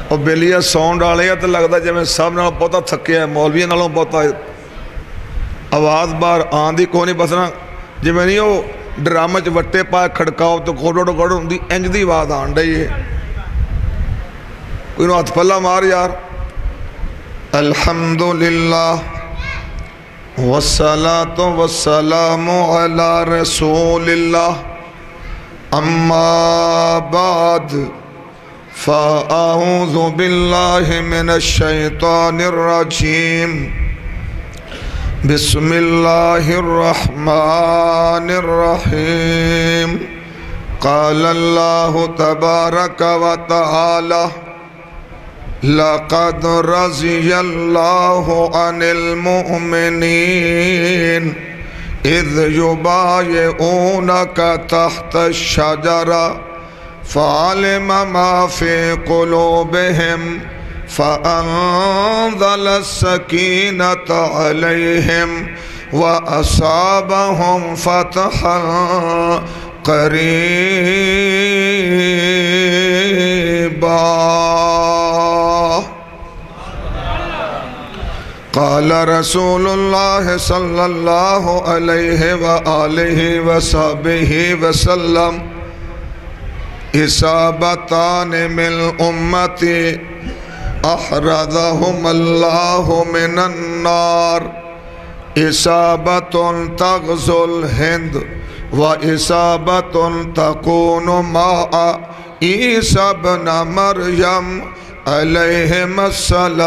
اور بیلیاں ساؤنڈ والے ہیں تو لگتا جی میں سب نالوں بہتا تھکیا ہے، مولویاں نالوں بہتا آواز باہر آندھی کو نہیں بسنا جی میں نہیں وہ ڈرامے چ وٹے پائے کھڑکاؤ تو گوڑو گوڑو ہوں انج دی آواز آن ڈئی ہے. کوئی نو ہاتھ پھلا مار یار. الحمدللہ والصلاة والسلام علی رسول اللہ اما بعد فاعوذ باللہ من الشیطان الرجیم بسم اللہ الرحمن الرحیم. قال اللہ تبارک و تعالی لقد رضی اللہ عن المؤمنین اذ یبایعونک تحت الشجرہ فعلم ما فی قلوبہم فأنزل السکینة علیہم وأصابہم فتحا قریبا. قال رسول اللہ صلی اللہ علیہ وآلہ وصحبہ وسلم اصابتان من امتی احرزہم اللہ من النار اصابت تغزو الہند وإصابة تكون مع عیسیٰ ابن مریم علیہم السلام.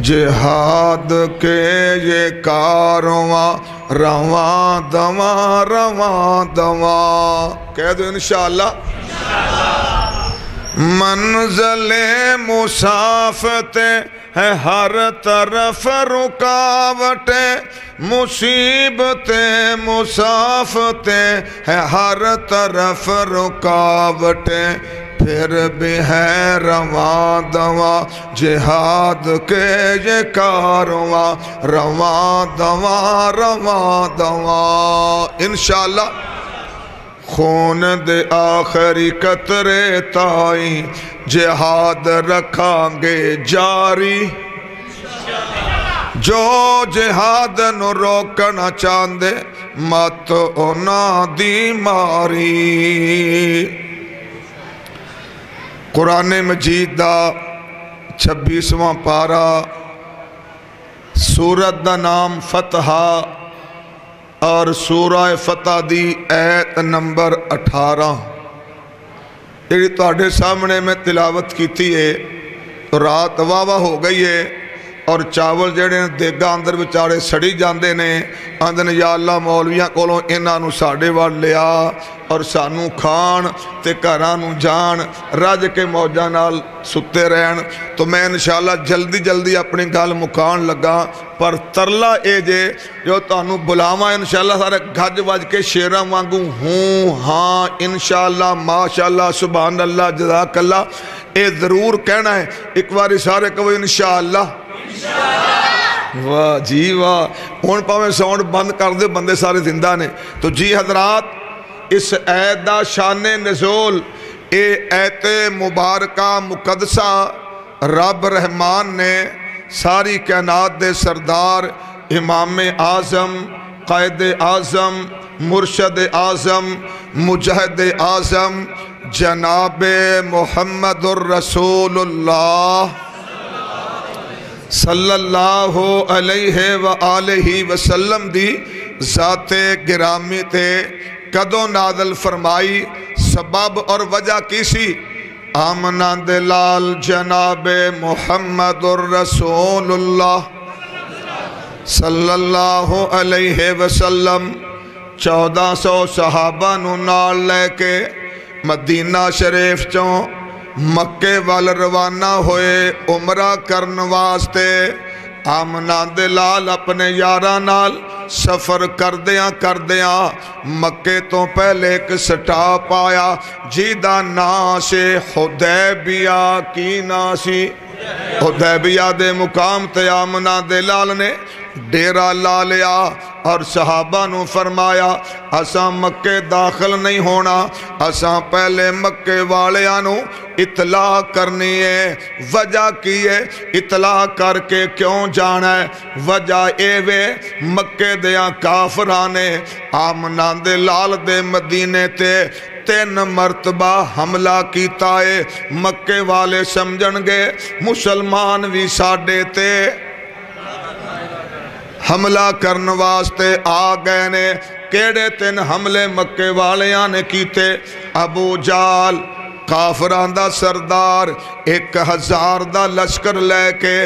جہاد کے یہ کارواں رواں دواں رواں دواں کہہ دو انشاءاللہ. منزل مسافتے ہے ہر طرف رکاوٹیں مصیبتیں مسافتیں ہے ہر طرف رکاوٹیں پھر بھی ہے رواں دواں جہاد کے یہ کارواں رواں دواں رواں دواں انشاءاللہ. خون دے آخری قطرے تائیں جہاد رکھاں گے جاری جو جہاد نو روکنا چاندے مت اونا دی ماری. قرآن مجید دا 26واں پارا سورت دا نام فتح اور سورہ فتح دی ایت نمبر 18 یہ تواڈے سامنے میں تلاوت کیتی ہے. رات واہ ہو گئی ہے اور چاول جڑے دیگا اندر بچارے سڑی جاندے نے آندن یا اللہ مولویاں کولوں انہاں نو ساڈے وال لیا اور سانو کھان تے گھراں نو جان رج کے موجاں نال ستے رہن. تو میں انشاءاللہ جلدی جلدی اپنی گل مکان لگا پر ترلا اے جے جو تانوں بلاواں انشاءاللہ سارے گھج وج کے شیراں وانگوں ہوں ہاں انشاءاللہ ماشاءاللہ سبحان اللہ جزاک اللہ اے ضرور کہنا ہے. ایک باری سارے کہو انشاءاللہ. واہ جی واہ. ہن پاویں ساؤنڈ بند کر دے بندے سارے زندہ نے. تو جی حضرات اس ایت دا شان نزول اے ایت مبارکہ مقدسہ رب رحمان نے ساری کائنات دے سردار امام اعظم قائد اعظم مرشد اعظم مجاہد اعظم جناب محمد الرسول اللہ صلی اللہ علیہ وآلہ وسلم دی ذات گرامی تے کدوں نازل فرمائی سبب اور وجہ کیسی آمنہ دلال جناب محمد الرسول اللہ صلی اللہ علیہ وسلم 1400 صحابہ نو نال لے کے مدینہ شریف چوں مکے وال روانہ ہوئے عمرہ کرن واسطے. آمنہ دلال اپنے یاراں نال سفر کردیاں مکے تو پہلے ایک سٹاپ آیا جیدہ نام سے حدیبیہ کی نام سی. حدیبیہ دے مقام تے آمنہ دلال نے ڈیرا لا لیا اور صحابہ نو فرمایا اساں مکے داخل نہیں ہونا، اساں پہلے مکے والیاں نو اطلاع کرنی ہے۔ وجہ کی ہے اطلاع کر کے کیوں جانا ہے؟ وجہ اے وے مکے دیاں کافرانے آمنہ دے لال دے مدینے تے 3 مرتبہ حملہ کیتا ہے۔ مکے والے سمجھن گے مسلمان بھی ساڈے تے حملہ کرن واسطے آ گئے نے۔ کیڑے 3 حملے مکے والیاں نے کیتے؟ ابو جال کافران دا سردار 1000 دا لشکر لے کے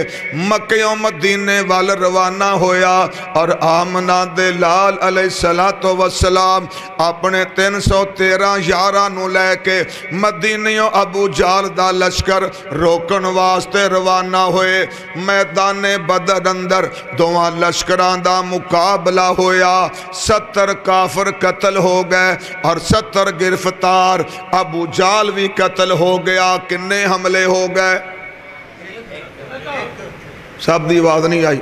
مکیوں مدینے وال روانہ ہویا، اور آمنہ دے لال علیہ السلام اپنے 313 یاراں نو لے کے مدینیوں ابو جال دا لشکر روکن واسطے روانہ ہوئے۔ میدان بدر اندر دوواں لشکران دا مقابلہ ہویا، 70 کافر قتل ہو گئے اور 70 گرفتار۔ ابو جال بھی قتل ہو گیا۔ کنے حملے ہو گئے؟ سب دی آواز نہیں آئی۔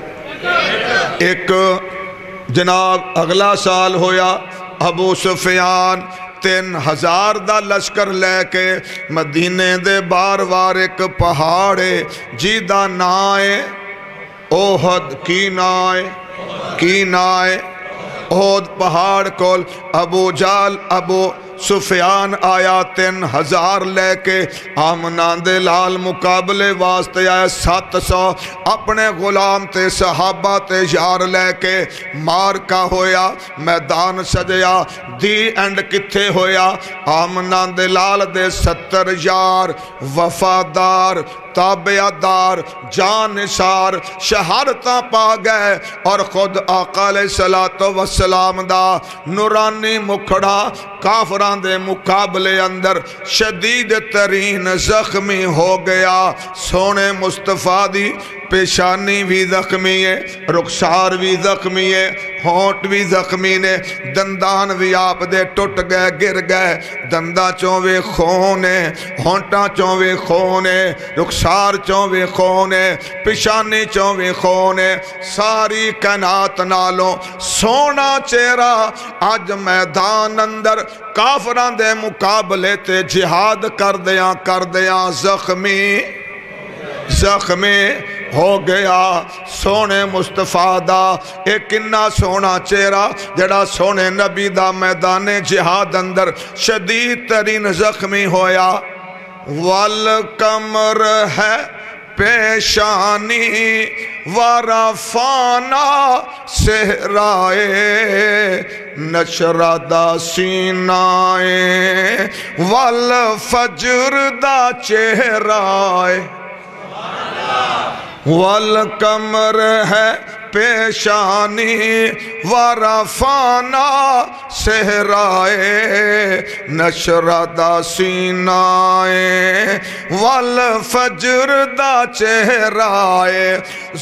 ایک جناب اگلا سال ہویا، ابو سفیان 3000 دا لشکر لے کے مدینے دے بار وار ایک پہاڑے جی دا نائے اوہد کی نائے اوہد پہاڑ کول ابو جال ابو سفیان آیا 3000 لے کے آمنہ دے لال مقابلے واسطے آیا۔ 700 اپنے غلام تے صحابہ تے یار لے کے مارکا ہویا، میدان سجیا۔ دی اینڈ کتھے ہویا؟ آمنہ دے لال دے 70 یار وفادار تابعدار جانسار شہادتاں پا گئے، اور خود آقا علیہ السلام دا نورانی مکھڑا کافران دے مقابلے اندر شدید ترین زخمی ہو گیا۔ سونے مصطفیٰ دی پیشانی بھی زخمی ہے، رخسار بھی زخمی ہے، ہونٹ بھی زخمی نے، دندان بھی آپ دے ٹوٹ گئے گر گئے، دندہ چووے خون ہے، ہونٹاں چووے خون ہے، رخسار چووے خون ہے، پیشانی چووے خون ہے۔ ساری کائنات نالوں سونا چہرہ آج میدان اندر کافران دے مقابلے تے جہاد کر دیاں زخمی ہو گیا۔ سونے مصطفیٰ دا ایک کنا سونا چہرہ جڑا سونے نبی دا میدان جہاد اندر شدید ترین زخمی ہویا۔ والکمر ہے پیشانی ورفانا صحرائے نشرہ دا سینائے والفجر دا چہرائے۔ والقمر ہے پیشانی ورفانا صحرائے نشرہ دا سینائے والفجر دا چہرائے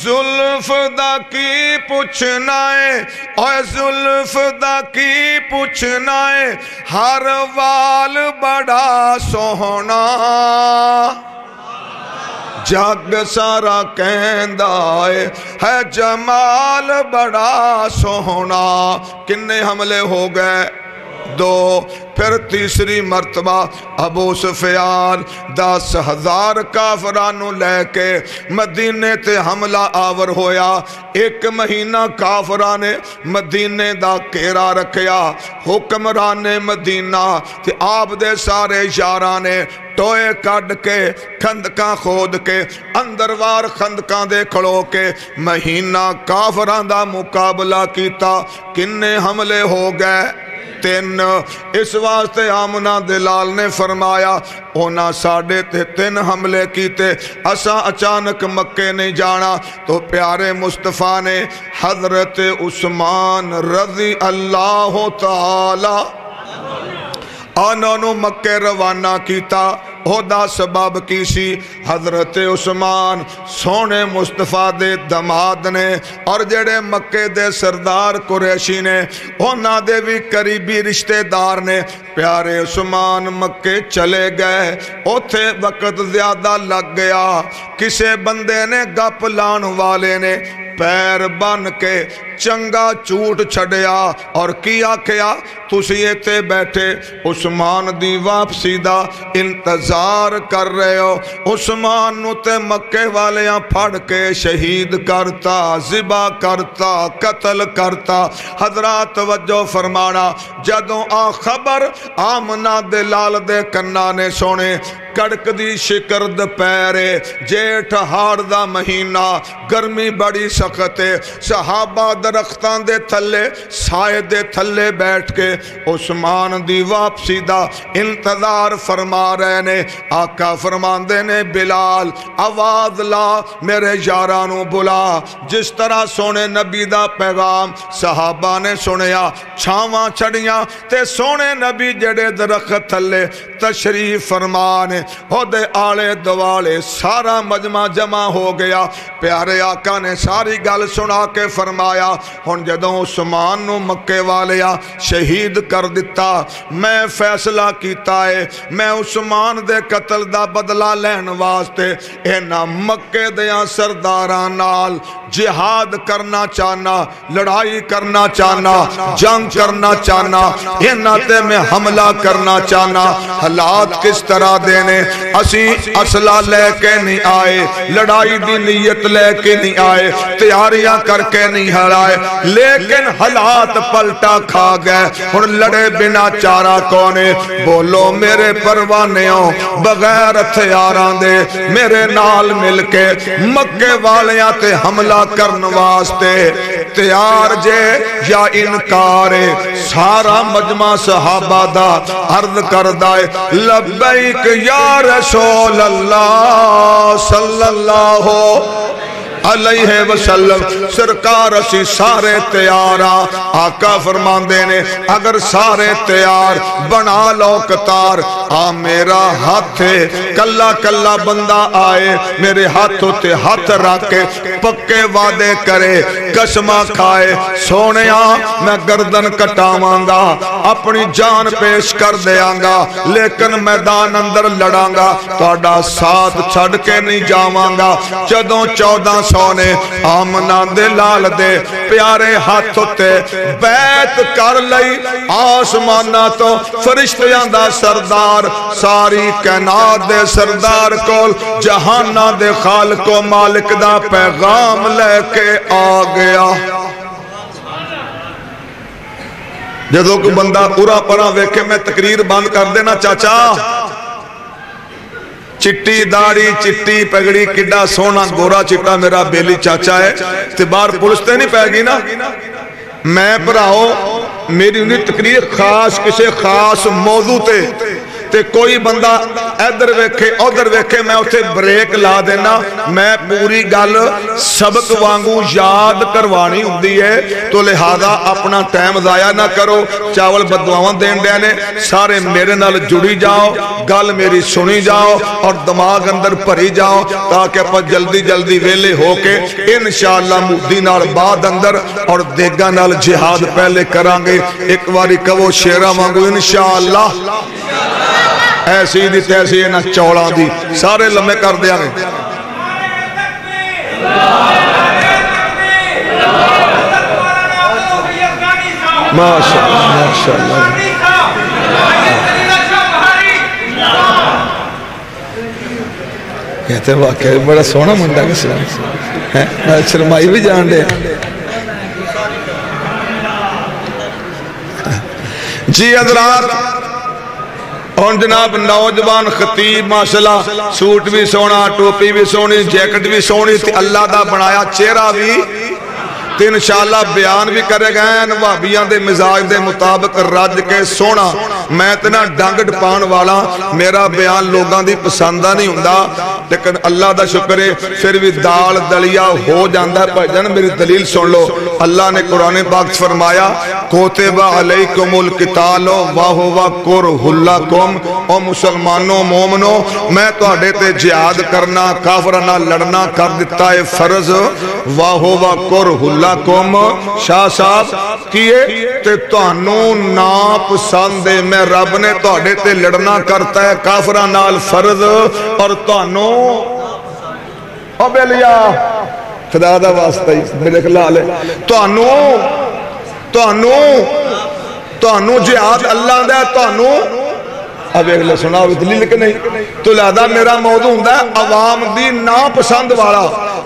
زلف دا کی پوچھنائے اور زلف دا کی پوچھنائے ہر وال بڑا سوہنا جگ سارا کہندا ہے جمال بڑا سوہنا۔ کنے حملے ہو گئے؟ 2۔ پھر تیسری مرتبہ ابو سفیان 10,000 کافرانوں لے کے مدینے تے حملہ آور ہویا۔ 1 مہینہ کافرانے مدینے دا کیرا رکھیا۔ حکمران مدینہ تے آپ دے سارے یارانے ٹوئے کڈ کے خندقاں کھود کے اندروار خندقاں دے کھڑو کے مہینہ کافران دا مقابلہ کیتا۔ کنے حملے ہو گئے؟ 3۔ اس واسطے آمنہ دلال نے فرمایا اونا ساڑھے 3 حملے کیتے، اساں اچانک مکے نہیں جانا۔ تو پیارے مصطفیٰ نے حضرت عثمان رضی اللہ تعالی انہوں مکے روانہ کیتا۔ ہودا سبب کی سی؟ حضرت عثمان سونے مصطفیٰ دے دماد نے اور جڑے مکے دے سردار قریشی نے اونا دے بھی قریبی رشتہ دار نے۔ پیارے عثمان مکے چلے گئے، اوتھے وقت زیادہ لگ گیا، کسے بندے نے گپ لان والے نے پیر بن کے چنگا جھوٹ چھڈیا اور کی آکھیا تسی ایتھے بیٹھے عثمان دی واپسی دا انتظار کر رہے ہو عثمان نو تے مکے والیاں پھڑ کے شہید کرتا ذبح کرتا قتل کرتا حضرات توجہ فرمانا جدوں آ خبر آمنہ دے لال دے کناں نے سونے کڑک دی شکرد پیرے جیٹھ ہاڑ دا مہینہ گرمی بڑی سخت ہے صحابہ درختان دے تھلے سائے دے تھلے بیٹھ کے عثمان دی واپسی دا انتظار فرما رہے نے آقا فرماندے نے بلال آواز لا میرے یارانوں بلا جس طرح سونے نبی دا پیغام صحابہ نے سنیا چھاواں چھڑیاں تے سونے نبی جڑے درخت تھلے تشریف فرمانے ہو دے آلے دوالے سارا مجمع جمع ہو گیا پیارے آقا نے ساری گل سنا کے فرمایا ہن جدوں عثمان نو مکے والیا شہید کر دیتا میں فیصلہ کیتا ہے میں عثمان دے قتل دا بدلہ لین واسطے اینا مکے دیاں سرداران نال جہاد کرنا چاہنا لڑائی کرنا چاہنا جنگ کرنا چاہنا اینا تے میں حملہ کرنا چاہنا حالات کس طرح دینے اسی اسلحہ لے کے نہیں آئے لڑائی دی نیت لے کے نہیں آئے تیاریاں کر کے نہیں ہرائے لیکن حالات پلٹا کھا گئے ہن لڑے بنا چارہ کونے بولو میرے پروانیوں بغیر ہتھیاراں دے میرے نال مل کے مکے والیاں تے حملہ کرن واسطے تیار جے یا انکار سارا مجمع صحابہ دا عرض کردائے لبیک یا رسول اللہ صلی اللہ علیہ وسلم سرکار اسی سارے تیارا آقا فرماندے نے اگر سارے تیار بنا لو قطار آ میرا ہاتھ کلا کلا بندہ آئے میرے ہاتھوں تے ہاتھ رکھ کے پکے وعدے کرے قسمہ کھائے سونیا میں گردن کٹاواں گا اپنی جان پیش کر دیاں گا لیکن میدان اندر لڑاں گا تہاڈا ساتھ چھڈ کے نہیں جاواں گا جدوں 1400 نے آمنہ دے لال دے پیارے ہاتھوں تے بیعت کر لئی آسمانہ تو فرشتیاں دا سردار ساری کائنات دے سردار کول جہانہ دے خالق و مالک دا پیغام لے کے آ گیا جدو کوئی بندہ پورا پرا ویکھے میں تقریر بند کر دینا چاچا چٹی داڑی چٹی پگڑی کڈا سونا گورا چٹا میرا بیلی چاچا ہے تے بار پلستے نہیں پہ گی نا میں پراؤ میری انہیں تقریر خاص کسے خاص موضوع تے کوئی بندہ ادھر ویکھے ادھر ویکھے میں اسے بریک لا دینا میں پوری گل سبق وانگو یاد کروانی ہوندی ہے تو لہذا اپنا ٹائم ضائع نہ کرو چاول بددعاواں دین دینے سارے میرے نال جڑی جاؤ گل میری سنی جاؤ اور دماغ اندر بھری جاؤ تاکہ اپنا جلدی جلدی ویلے ہو کے انشاءاللہ مودی نال بعد اندر اور دیگا نال جہاد پہلے کرانگے ایک واری کہو شیرہ وانگو انشاءاللہ ایسی دی تیسی نہ چوڑا دی سارے لمحے کر دیا گئے ماشاءاللہ ماشاءاللہ کہتے ہیں واقعی بڑا سونا منڈا کے سلام شرمائی بھی جان دے جی حضرات اور جناب نوجوان خطیب ماشاءاللہ سوٹ بھی سونا ٹوپی بھی سونی جیکٹ بھی سونی تھی اللہ دا بنایا چہرہ بھی تے انشاءاللہ بیان بھی کرے گئے ہیں وہابیاں دے مزاج دے مطابق رج کے سونا میں اتنا ڈنگ ڈپان والا میرا بیان لوگاں دی پسندہ نہیں ہوندہ لیکن اللہ دا شکر ہے پھر بھی دال دلیا ہو جاندہ ہے جن میری دلیل سن لو اللہ نے قرآن پاک فرمایا کوتبہ علیکم القتال وَهُوَ كُرْهُ لَكُمْ او مسلمانوں مومنوں میں تو اڈے تے جہاد کرنا کافرانہ لڑنا کر دیتا ہے فرض وَهُوَ كُرْهُ لَكُمْ شاہ صاحب کیے تے توانوں ناپسند ہے میں رب نے تو اڈے تے لڑنا کرتا ہے کافرانہ فرض اور توانوں او بیلیا خدا دا واسطہ ہی میرے خلال ہے تانوں جہاد اللہ دا ہے تانوں اب ایک لے سنا ہوئی دلیل کہ نہیں تو لہذا میرا موضوع ہوندہ ہے عوام دی نا پسند والا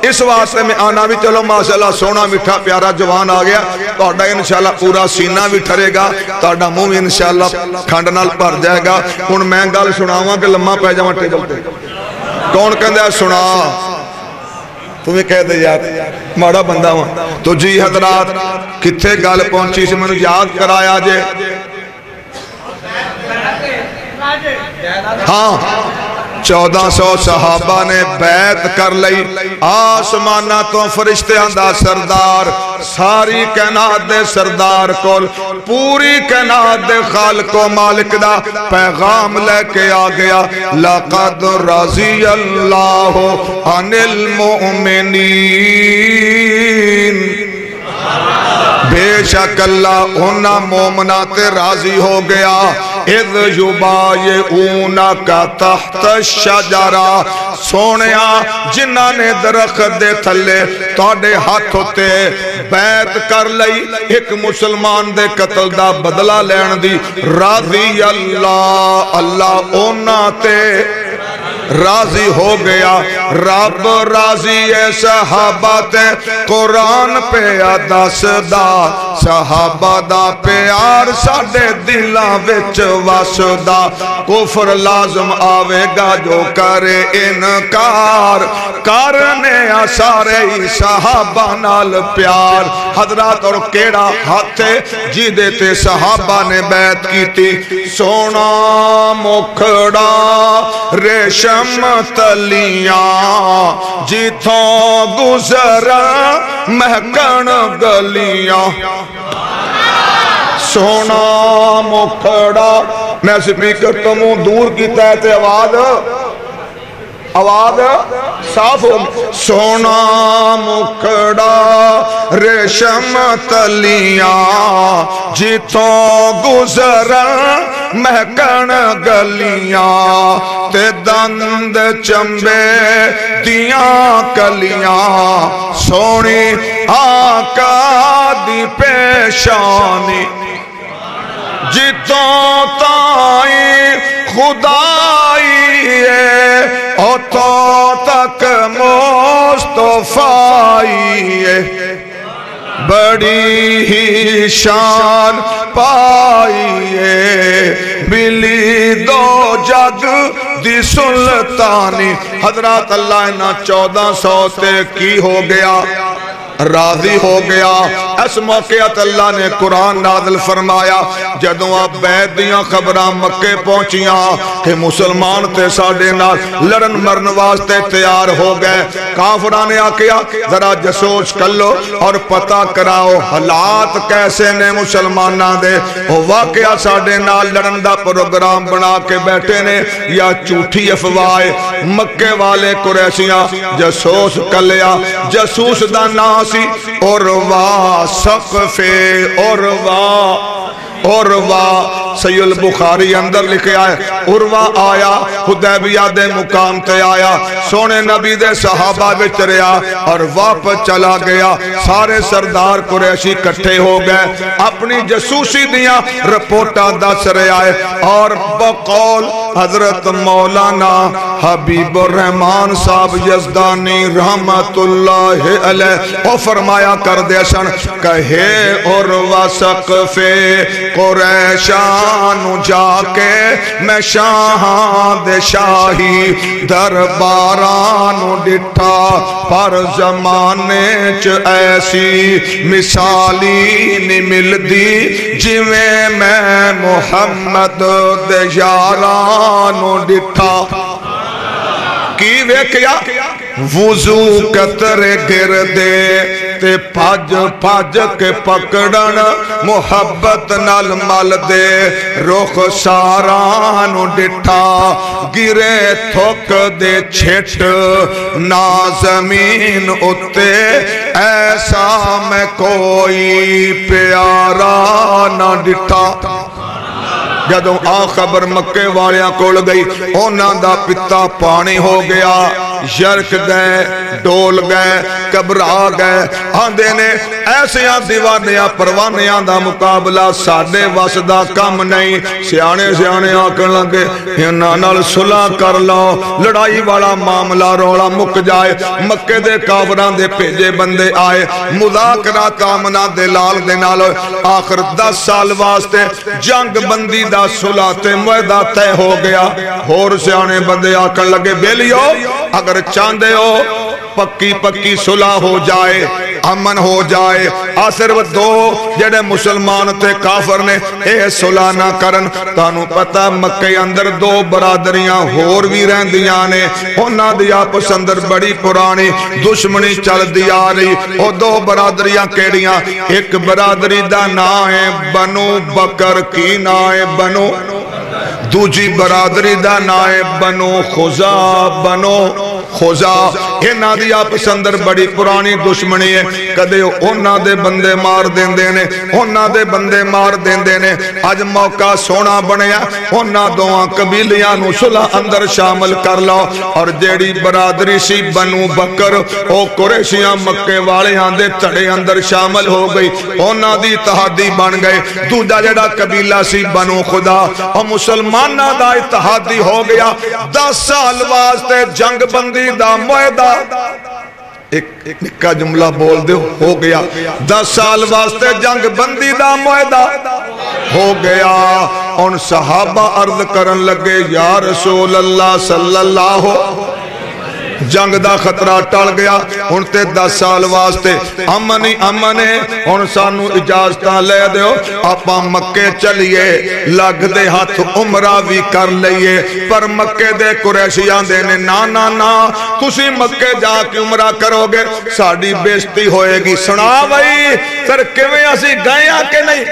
اس واسطے میں آنا بھی چلو ماشاءاللہ سونا میٹھا پیارا جوان آ گیا توڑا انشاءاللہ پورا سینہ بھی ٹھرے گا توڑا منہ بھی انشاءاللہ کھانڈ نال پر جائے گا ان میں گل سناواں کہ لمحہ پہ جاواں ٹیبل تے کون کہندے ہے سنا تمہیں کہہ دے یار ماڑا بندہ ہوں تو جی حضرات کتھے گل پہنچی سے میں نے یاد کرایا جے ہاں 1400 صحابہ نے بیعت کر لئی آسمانہ تو فرشتیاں دا سردار ساری کائنات دے سردار کول پوری کائنات دے خالق و مالک دا پیغام لے کے آ گیا لقد رضی اللہ عن المؤمنین بے شک اللہ انہا مومنات راضی ہو گیا اذ یبایعونک تحت الشجرہ سونیا جنہاں نے درخت دے تھلے توڑے ہاتھ ہوتے بیعت کر لئی ایک مسلمان دے قتل دا بدلہ لین دی راضی اللہ انہاں تے راضی ہو گیا رب راضی ہے صحابہ تے قرآن پہ دس دا صحابہ دا پیار ساڑے دلاں وچ واسدہ کفر لازم آوے گا جو کرے انکار کرنے سارے ہی صحابہ نال پیار حضرات اور کیڑا ہاتھے جی دیتے صحابہ نے بیعت کی تھی سونا مکھڑا ریشم تلیاں جیتھوں گزر مہکن گلیاں سونا مکھڑا میں سپیکر تو منہ دور کی تحت آواز صاف ہو سونا مکھڑا ریشم تلیاں جیتوں گزر مہکن گلیاں تے دند چمبے دیاں کلیاں سونی آقا دی پیشانی جتوں تائیں خدائی ہے اتوں تک مصطفیٰ ہے بڑی ہی شان پائیے ملی دو جگ دی سلطانی حضرات اللہ انہا 1400 تے کی ہو گیا راضی ہو گیا اس موقعات اللہ نے قرآن نازل فرمایا جدوں آپ بیعت دیاں خبراں مکے پہنچیاں کہ مسلمان تے ساڑے نال لڑن مرن واسطے تیار ہو گئے کافران نے آکیا ذرا جسوچ کر لو اور پتہ کراؤ حالات کیسے نے مسلمانہ دے وہ واقعہ ساڑے نال لڑن دا پروگرام بنا کے بیٹھے نے یا چوٹھی افواہ مکے والے قریشیاں جسوس کر لیا جسوس دا ناس عروہ سقفِ عروہ سید البخاری اندر لکھے آئے عروہ آیا حدیبیہ دے مقام تے آیا سونے نبی دے صحابہ وچ رہا اور واپس چلا گیا سارے سردار قریشی کٹھے ہو گئے اپنی جسوسی دیاں رپورٹا دس رہے آئے اور بقول حضرت مولانا حبیب الرحمن صاحب یزدانی رحمت اللہ علیہ وہ فرمایا کر دے سن کہے عروہ سقفِ قریشانو جا کے میں شاہاں دے شاہی دربارانو ڈٹھا پر زمانے چ ایسی مثالی نہیں مل دی جویں میں محمد دے یارانو ڈٹھا کی ویکیا وضو قطرے گر دے تے پاج کے پکڑن محبت نال مل دے رخ سارانو ڈٹھا گرے تھوک دے چھٹ نا زمین اتے ایسا میں کوئی پیارا نہ ڈٹھا جدوں خبر مکے والیاں کول گئی اونا دا پتا پانی ہو گیا یرک گئے ڈول گئے گھبرا گئے آندے نے ایسیاں دیوانیاں پروانیاں دا مقابلہ ساڈے وس دا کم نہیں سیانے سیانے آکن لگے انہاں نال صلح کر لو لڑائی والا معاملہ رولا مک جائے مکے دے کافراں دے بھیجے بندے آئے مذاکرات آمنا دے لال دے نال آخر 10 سال واسطے جنگ بندی دا صلح تے معاہدہ طے ہو گیا اور سیانے بندے آکن لگے بیلیو اگر چاندے ہو پکی پکی صلح ہو جائے امن ہو جائے صرف دو جڑے مسلمان تے کافر نے اے صلح نہ کرن تانوں پتہ مکے اندر دو برادریاں ہور بھی رہندیاں نے انہاں دی آپس اندر بڑی پرانی دشمنی چل دی آ رہی او دو برادریاں کیڑیاں ایک برادری دا نام ہے بنو بکر کی نام ہے بنو دوجی برادری دا نام ہے بنو خزا بنو خوزا انہاں دی آپس اندر بڑی پرانی دشمنی ہے کدے انہاں دے بندے مار دیندے نے انہاں دے بندے مار دیندے نے اج موقع سونا بنیا انہاں دوواں قبیلیاں نو صلح اندر شامل کر لو اور جیڑی برادری سی بنو بکر او قریشیاں مکے والیاں دے تڑے اندر شامل ہو گئی انہاں دی اتحادی بن گئے دوجا جڑا قبیلہ سی بنو خدا اور مسلماناں دا اتحادی ہو گیا 10 سال واسطے جنگ بندی دا معاہدہ ایک نکا جملہ بول دے ہو گیا 10 سال واسطے جنگ بندی دا معاہدہ ہو گیا ان صحابہ عرض کرن لگے یا رسول اللہ صلی اللہ جنگ دا خطرہ ٹل گیا ان تے 10 سال واسطے امن ہی امن ہے ان سانو اجازتاں لے دیو آپاں مکے چلیے لگ دے ہاتھ عمرہ بھی کر لئیے پر مکے دے قریشیاں دینے نا تسی مکے جا کے عمرہ کرو گے ساڑی بیشتی ہوئے گی سنا بھائی سر کیویں اسی گئیاں کہ نہیں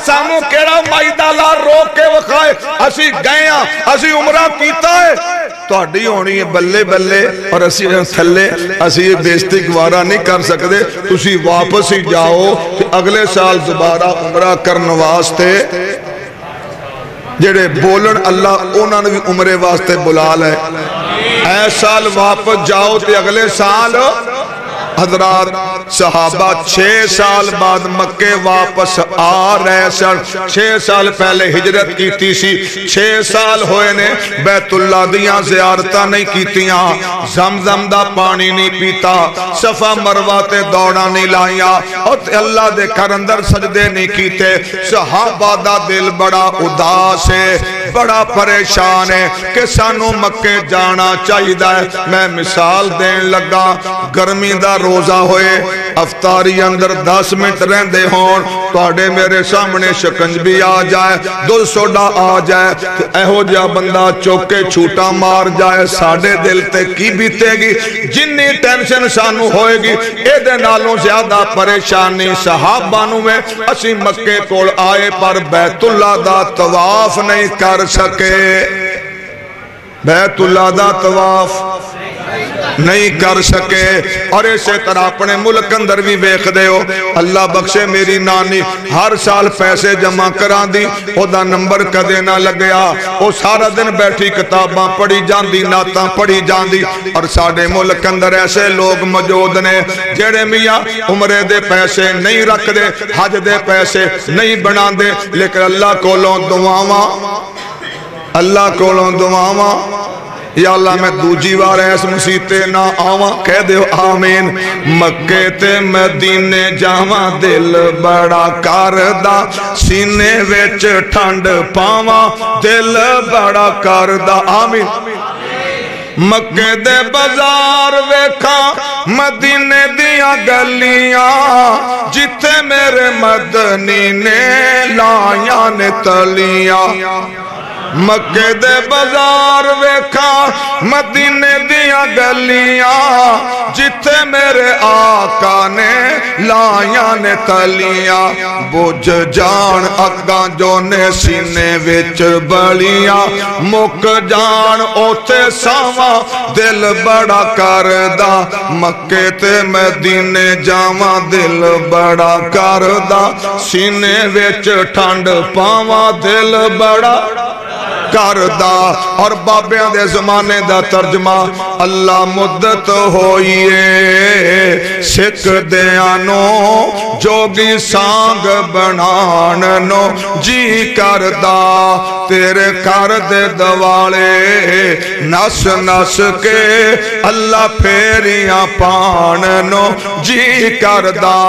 سانو کیڑا مائدہ لا روک کے وکھائے اسی گئیاں اسی عمرہ کیتا ہے تو اڈی ہونی ہے بلے بلے اور اسی تھلے اسی یہ بیشتی گوارا نہیں کر سکتے تسی واپس ہی جاؤ کہ اگلے سال دوبارہ عمرہ کرن واسطے جڑے بولن اللہ انہوں نے بھی عمرے واسطے بلا لے اے سال واپس جاؤ تے اگلے سال حضرات صحابہ 6 سال بعد مکے واپس آ رہے سن 6 سال پہلے ہجرت کیتی سی 6 سال ہوئے نے بیت اللہ دیاں زیارتہ نہیں کیتیاں زمزم دا پانی نہیں پیتا صفا مروہ تے دوڑا نہیں لائیاں اور اللہ دے گھر اندر سجدے نہیں کیتے صحابہ دا دل بڑا اداس ہے بڑا پریشان ہے کہ سانو مکے جانا چاہیے میں مثال دین لگا گرمی دا روزہ ہوئے افطاری اندر 10 منٹ رہندے ہون توڑے میرے سامنے شکنج بھی آ جائے دل سوڈا آ جائے تو ایہو جا بندہ چوکے چھوٹا مار جائے ساڑھے دل تے کی بیتے گی جنی ٹینشن سانو ہوئے گی اے دے نالوں زیادہ پریشانی صحابانوں میں اسی مکے کول آئے پر بیت اللہ دا طواف نہیں کر سکے بیت اللہ دا طواف نہیں کر سکے اور اسے طرح اپنے ملک اندر بھی بیخ دے ہو اللہ بخشے میری نانی ہر سال پیسے جمع کران دی او دا نمبر کدے نہ لگیا او سارا دن بیٹھی کتاباں پڑھی جان دی ناتاں پڑھی جان دی اور ساڑھے ملک اندر ایسے لوگ موجود نے جڑے میاں عمرے دے پیسے نہیں رکھ دے حج دے پیسے نہیں بنا دے لیکن اللہ کولوں دعاواں اللہ کولوں دعاواں یا اللہ میں دوجی بار ایس مسیطے نہ آواں کہہ دے آمین مکے تے مدینے جاواں دل بڑا کردہ سینے ویچ ٹھنڈ پاواں دل بڑا کردہ آمین مکے دے بازار ویکھا مدینے دیا گلیاں جتے میرے مدنی نے لائیاں نے تلیاں مکے دے بازار ویکھا مدینے دیا گلیاں جتے میرے آقا نے لائیاں نے تلیاں بوجھ جان اگاں جو نے سینے وچ بڑیاں مک جان اوتے ساواں دل بڑا کردہ مکے تے مدینے جاواں دل بڑا کردہ سینے وچ ٹھنڈ پاواں دل بڑا کردا اور بابیاں دے زمانے دا ترجمہ اللہ مدت ہوئیے سکھ دیانو جوگی سانگ بنان نو جی کردا تیرے کر دے دوالے نس نس کے اللہ پھیریاں پان نو جی کردا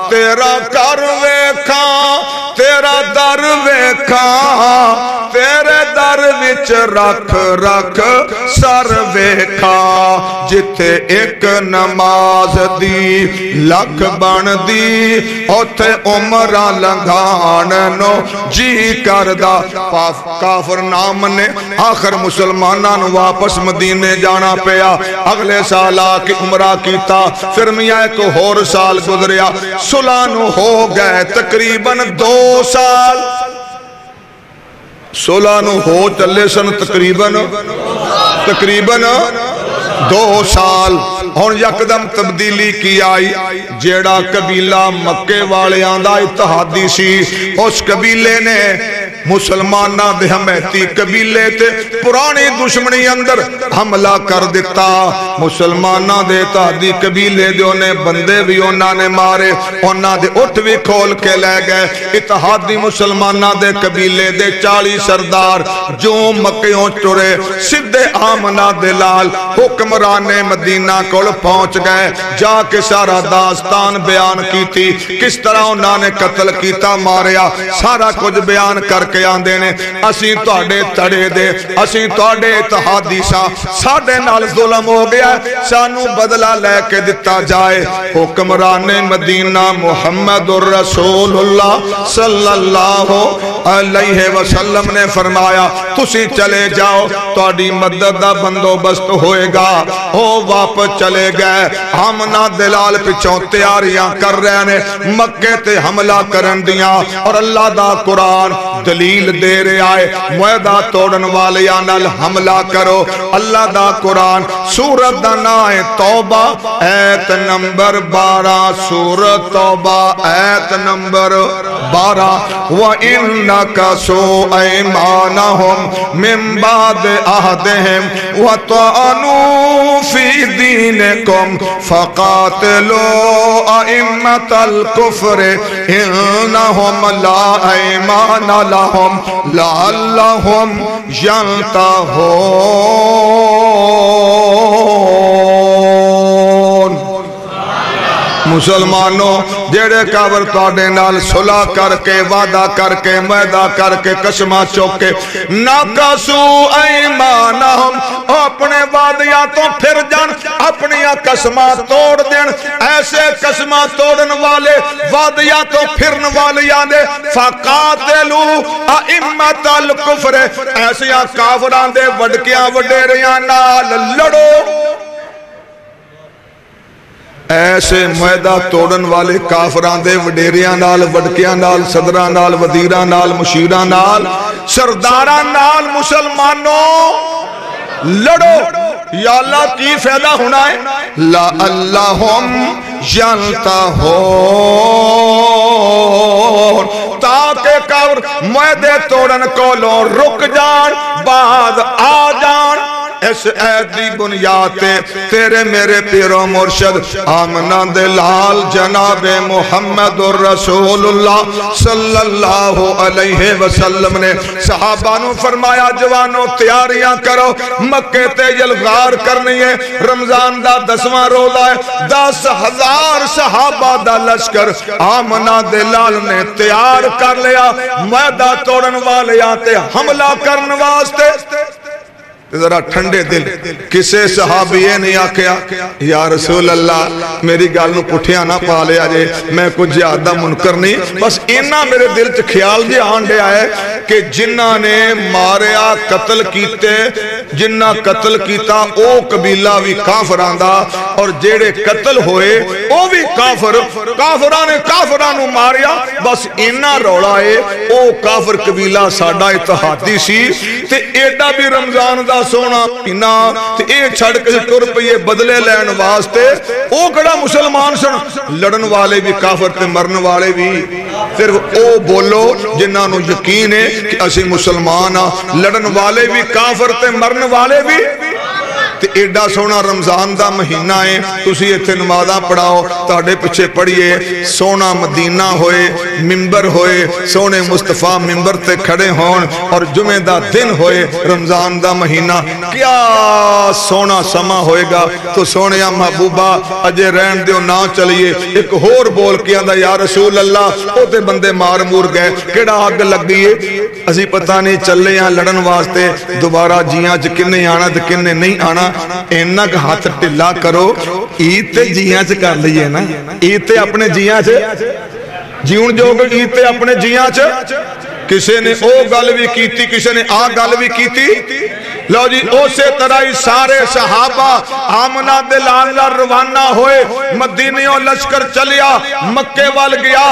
تیرا کر ویکھاں تیرا در ویکھاں تیرے در وچ رکھ رکھ سر ویکھاں جتھے ایک نماز دی لکھ بن دی اوتھے عمرہ لنگھان نو جی کردا کافر نام نے آخر مسلماناں نو واپس مدینے جانا پیا اگلے سال آ کے عمرہ کیتا پھر میاں ایک اور سال گزریا سلانو ہو گئے تقریباً 2 سال سولانو ہو چلے سن تقریباً 2 سال ہون یکدم تبدیلی کی آئی جیڑا قبیلہ مکے والے آندہ اتحادی سی اس قبیلے نے مسلمانہ دے ہمیتی قبیلے تے پرانی دشمنی اندر حملہ کر دیتا مسلمانہ دے اتحادی قبیلے دے انہیں بندے بھی انہاں نے مارے انہاں دے اٹھ بھی کھول کے لے گئے اتحادی مسلمانہ دے قبیلے دے 40 سردار جو مکیوں چورے سدھے آمنہ دلال حکمران مدینہ کول پہنچ گئے جا کے سارا داستان بیان کی تھی کس طرح انہاں نے قتل کیتا ماریا سارا کچھ بیان کر کے آندے نے اسیں توڑے تڑے دے اسیں توڑے اتحادی سا ساڑھے نال ظلم ہو گیا سانو بدلہ لے کے دیتا جائے حکمران مدینہ محمد الرسول اللہ صلی اللہ علیہ وسلم نے فرمایا تسی چلے جاؤ توڑی مدد دا بندوبست ہوئے گا او واپس چلے گئے آمنہ دلال پچھوں تیاریاں کر رہے نے مکے تے حملہ کرن دیاں اور اللہ دا قرآن دلیل دے رہے آئے معاہدہ توڑن والیاں نال حملہ کرو اللہ دا قرآن سورت دا نائے توبہ ایت نمبر 12 سورت توبہ ایت نمبر 12 وَإِنَّكَسُوا أَيْمَانَهُمْ مِنْ بَعْدِ عَهْدِهِمْ وَطَعَنُوا فِي دِينِكُمْ فَقَاتِلُوا أَئِمَّةَ الْكُفْرِ إِنَّهُمْ لَا أَيْمَانَ لَهُمْ لَعَلَّهُمْ يَنْتَهُونَ مسلمانوں جیڑے کافر تواڈے نال صلح کر کے وعدہ کر کے معاہدہ کر کے قسماں چوک کے ناقصو ایمانہم اپنے وعدیاں تو پھر جان اپنی قسماں توڑ دین ایسے قسماں توڑن والے وعدیاں تو پھرن والیاں دے فقاتلو ائمۃ الکفر ایسے کافراں دے وڈکیاں وڈیریاں نال لڑو ایسے معاہدہ توڑن والے کافران دے وڈیریاں نال وڈکیاں نال صدران نال وزیران نال مشیران نال سرداران نال مسلمانوں لڑو یا اللہ کی فائدہ ہونا ہے لَعَلَّهُمْ يَنْتَهُونَ تاکہ کافر معاہدے توڑن کو لو رک جان بعد آ جان اس عیدی بنیاد تیرے میرے پیرو مرشد آمنہ دلال جناب محمد الرسول اللہ صلی اللہ علیہ وسلم نے صحابانو فرمایا جوانو تیاریاں کرو مکے تے یلغار کرنی ہے رمضان دا 10واں روزہ ہے 10,000 صحابہ دا لشکر آمنہ دلال نے تیار کر لیا معاہدہ توڑن والیاں تے حملہ کرن واسطے ذرا ٹھنڈے دل کسے صحابیے نہیں آکیا یا رسول اللہ میری گالنوں پٹھیاں نہ پا لیا جے میں کچھ زیادہ منکر نہیں بس اینا میرے دل چ خیال جے آنڈے آئے کہ جنہ نے ماریا قتل کیتے جنہ قتل کیتا او قبیلہ بھی کافران دا اور جیڑے قتل ہوئے او بھی کافرانو ماریا بس اینا روڑا ہے او کافر قبیلہ ساڑھا اتحادی سی تے ایڈا بھی رمضان دا سونا پینا تے اے چھڑ کے ٹر پئیے بدلے لین واسطے او کڑا مسلمان سن لڑن والے بھی کافر تے مرن والے بھی صرف او بولو جنہاں نو یقین ہے کہ اسی مسلمان ہاں، لڑن والے بھی کافر تے مرن والے بھی تے ایڈا سونا رمضان دا مہینہ ہے تسی ایتھے نمازاں پڑھاؤ تہاڈے پیچھے پڑھیے سونا مدینہ ہوئے ممبر ہوئے سونے مصطفیٰ ممبر تے کھڑے ہون اور جمعہ دا دن ہوئے رمضان دا مہینہ کیا سونا سما ہوئے گا تو سونیا محبوبہ اجے رہن دیو نہ چلیے ایک ہور بول کے آندہ یا رسول اللہ او تے بندے مار مور گئے کیڑا آگ لگ گئی اسی پتہ نہیں چلے یہاں لڑن واسطے دوبارہ جیاں چ کنے آنا تے کنے نہیں آنا اینا کا ہاتھ ٹلا کرو عید تے جیاں چ کر لئیے نا عید تے اپنے جیاں چ جیون جو عید تے اپنے جیاں چ کسے نے او گل بھی کیتی کسے نے آ گل بھی کیتی لو جی او سے طرح سارے صحابہ آمنہ دلال روانہ ہوئے مدینیوں لشکر چلیا مکے وال گیا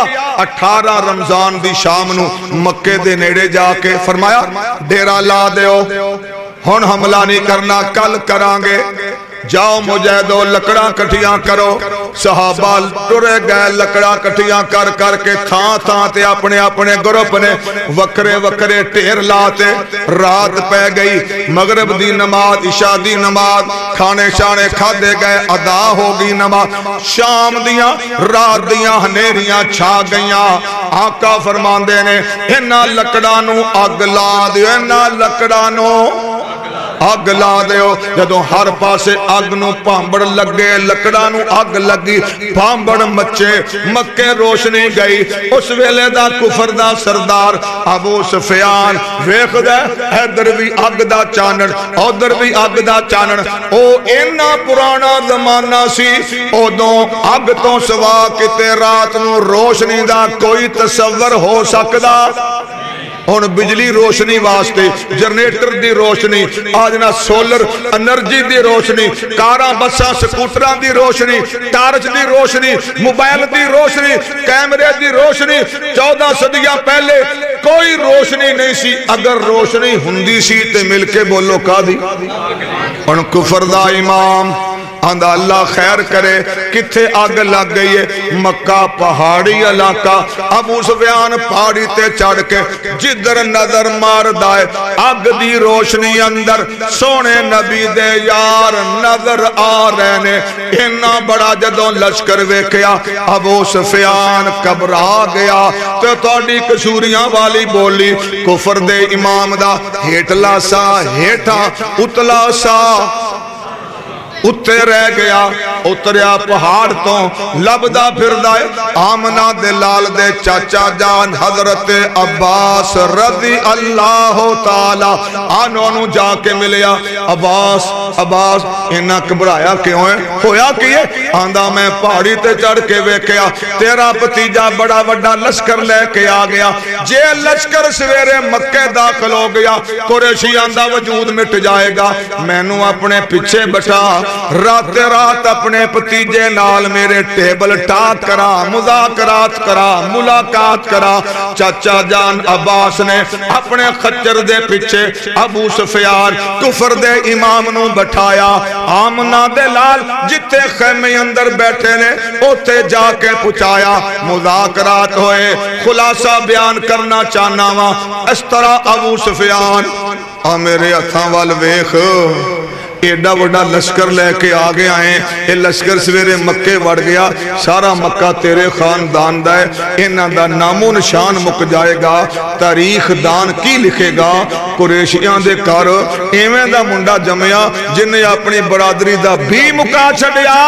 18 رمضان دی شام نو مکے دے نیڑے جا کے فرمایا ڈیرہ لا دیو ہن حملہ نہیں کرنا کل کرانگے جاؤ مجاہدو لکڑاں کٹھیاں کرو صحابہ ٹرے گئے لکڑاں کٹھیاں کر کر کے تھاں تھاں تے اپنے اپنے گروپ نے وکرے وکرے ٹیر لاتے رات پہ گئی مغرب دی نماز عشاء دی نماز کھانے شانے کھا دے گئے ادا ہوگی نماز شام دیاں رات دیاں ہنیریاں چھا گئیاں آقا فرماندے نے انہا لکڑانوں اگ لا دیو انہا لکڑانوں اگ لا دیو جدوں ہر پاسے اگ نو پامبڑ لگے لکڑانوں اگ لگی پامبڑ مچے مکے روشنی گئی اس ویلے دا کفر دا سردار ابو سفیان ویکھ دے ادھر بھی اگ دا چانن ادھر بھی اگ دا چانن او اینا پرانا زمانہ سی اودوں اگ تو سوا کتے رات نو روشنی دا کوئی تصور ہو سکدا ہن بجلی روشنی واسطے جنریٹر دی روشنی آج نا سولر انرجی دی روشنی کاراں بساں سکوٹراں دی روشنی ٹارچ دی روشنی موبائل دی روشنی کیمرے دی روشنی 14 صدیاں پہلے کوئی روشنی نہیں سی اگر روشنی ہندی سی تے مل کے بولو کا دی ہن کفر دا امام آندہ اللہ خیر کرے کتھے آگ لگ گئی ہے مکہ پہاڑی علاقہ ابو سفیان پہاڑی تے چڑھ کے جدر نظر مار دائے آگ دی روشنی اندر سونے نبی دے یار نظر آ رہنے انہا بڑا جدوں لشکر ویکیا ابو سفیان کبرا گیا تو توڑی کشوریاں والی بولی کفر دے امام دا ہیٹلا سا ہیٹا اتلا سا اتے رہ گیا اتریا پہاڑ تو لبدا پھر دائے آمنہ دلال دے چاچا جان حضرت عباس رضی اللہ تعالی آنو جا کے ملیا عباس انہا کبرایا کیوں ہے ہویا کیے آندہ میں پہاڑی تے چڑھ کے ویکیا تیرا پتیجا بڑا وڈا لشکر لے کے آ گیا جے لشکر سویرے مکہ داخل ہو گیا قریشی آندہ وجود مٹ جائے گا میں نو اپنے پیچھے بٹھا رات رات اپنے پتیجے نال میرے ٹیبل ٹاک کرا مذاکرات کرا ملاقات کرا چاچا جان عباس نے اپنے خچر دے پیچھے ابو سفیان کفر دے امام نو بٹھایا آمنہ دے لال جتے خیمے اندر بیٹھے نے اوتے جا کے پچھایا مذاکرات ہوئے خلاصہ بیان کرنا چاہنا وا اس طرح ابو سفیان میرے ہتھاں وال ویکھ ایڈا وڈا لشکر لے کے آگے آئیں یہ لشکر سویرے مکے وڑ گیا سارا مکہ تیرے خاندان دائے انہاں دا نام و نشان مک جائے گا تاریخ دان کی لکھے گا قریشیاں دے کار ایویں دا منڈا جمعیا جنہیں اپنی برادری دا بھی مکا چھڑیا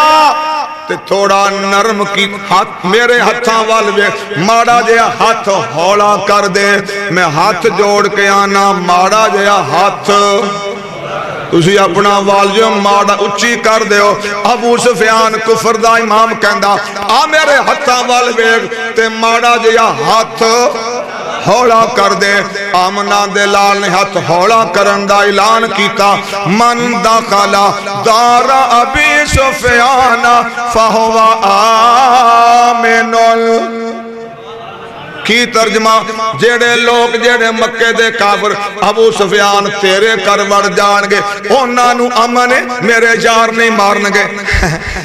تے تھوڑا نرم کی ہاتھ میرے ہتھاں والوے ماڑا جیا ہاتھ ہولا کر دے میں ہاتھ جوڑ کے آنا ماڑا جیا ہاتھ تسی اپنا والجو ماڑا اچھی کر دے ہو ابو سفیان کفر دا امام کہندا آ میرے ہتھاں والوے تے ماڑا جیا ہاتھ ہولا کر دے آمنہ دلال نے ہاتھ ہولا کرن دا اعلان کیتا من داخلا دار ابی سفیان فہوا آمن کی ترجمہ جیڑے لوگ جیڑے مکے دے کافر ابو سفیان تیرے کر وڑ جان گے اونا نو امن میرے یار نہیں مارن گے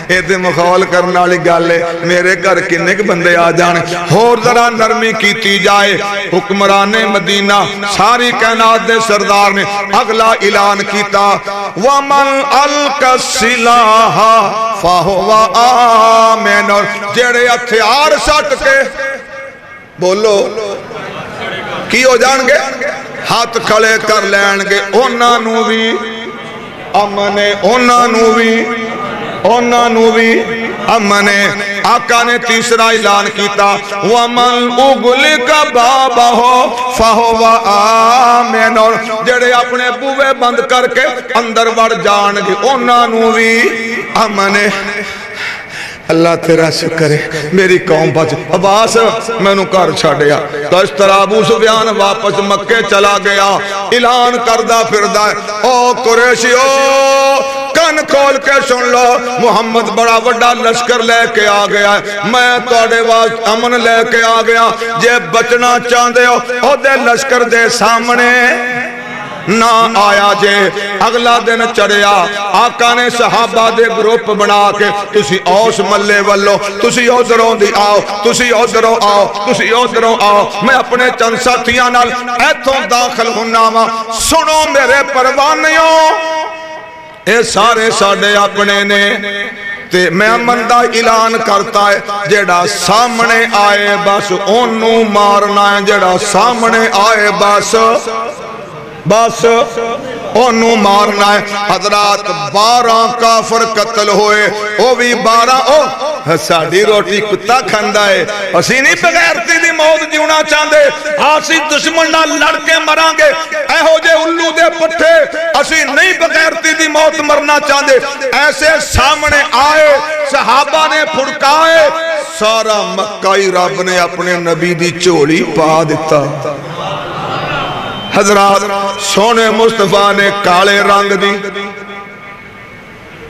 اے تے مخول کرنا والی گل ہے میرے گھر کنے بندے آ جان اور ذرا نرمی کیتی جائے حکمران مدینہ ساری کائنات دے سردار نے اگلا اعلان کیتا ومن القى السلاح فهو آمن جیڑے ہتھیار سٹ کے بولو کی ہو جان گے ہاتھ کھڑے کر لین گے اونا نو بھی امنے اونا نو بھی امنے آقا نے تیسرا اعلان کیتا وَمَنْ اُغْلِقَ بَابَهُ فَهُوَ آمِنٌ جڑے اپنے بوئے بند کر کے اندر بڑھ جان گے اونا نو بھی امنے اللہ تیرا شکر ہے میری قوم بچ عباس میں نو کر چھڑیا تو اس طرح ابو سفیان واپس مکے چلا گیا اعلان کردہ پھردہ او قریشیو کن کھول کے سن لو محمد بڑا وڈا لشکر لے کے آ گیا ہے میں توڑے واسط امن لے کے آ گیا جے بچنا چاندے ہو او دے لشکر دے سامنے نہ آیا جے اگلا دن چڑھیا آقا نے صحابہ دے گروپ بنا کے تسی اوس ملے والو تسی ادھروں دی آؤ تسی ادھروں آؤ تسی ادھروں آؤ میں اپنے چند ساتھیاں نال ایتھوں داخل ہونا وا سنو میرے پروانیوں اے سارے ساڑے اپنے نے تے میں امن دا اعلان کرتا ہے جیڑا سامنے آئے بس اونوں مارنا ہے جیڑا سامنے آئے بس انہوں مارنا ہے حضرات 12 کافر قتل ہوئے او بھی 12 ساڑھی روٹی کتا کھندہ ہے اسی نہیں بغیرتی دی موت جیونا چاندے آسی دشمن نہ لڑکے مرانگے اے ہو جے الو دے پٹھے اسی نہیں بغیرتی دی موت مرنا چاندے ایسے سامنے آئے صحابہ نے پھڑکائے سارا مکہی رب نے اپنے نبی دی چولی پا دیتا حضرات سونے مصطفیٰ نے کالے رنگ دی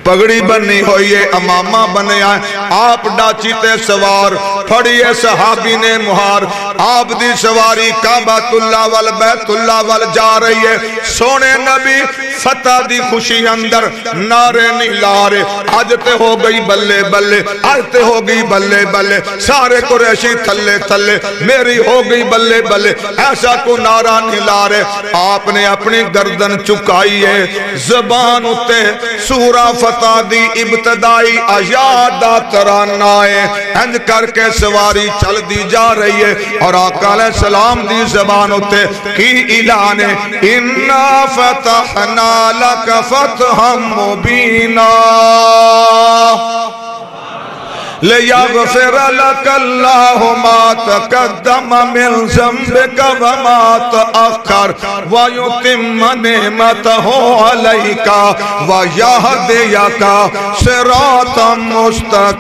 پگڑی بنی ہوئی ہے امامہ بنے آئے آپ ڈاچی تے سوار پھڑیے صحابی نے مہار آپ دی سواری کعبۃ اللہ وال بیت اللہ وال جا رہی ہے سونے نبی فتح دی خوشی اندر نعرے نہیں لارے آج تے ہو گئی بلے بلے آج تے ہو گئی بلے بلے سارے قریشی تھلے تھلے میری ہو گئی بلے بلے ایسا کو نعرہ نہیں لارے آپ نے اپنی گردن چکائی ہے زبان اتے سورہ فتح دی ابتدائی آیادہ ترانائے انج کر کے سواری چل دی جا رہی ہے اور آقا علیہ السلام دی زبان ہوتے کی اعلان ہے اِنَّا فَتَحْنَا لَكَ فَتْحًا مُبِينًا لِيَغْفِرَ لَكَ اللَّهُ مَا تَقَدَّمَ مِنْ ذَنبِكَ وَمَا تَأَخَّرَ وَيُتِمَّ نِعْمَتَهُ عَلَيْكَ وَيَهْدِيَكَ صِرَاطًا مُسْتَقِيمًا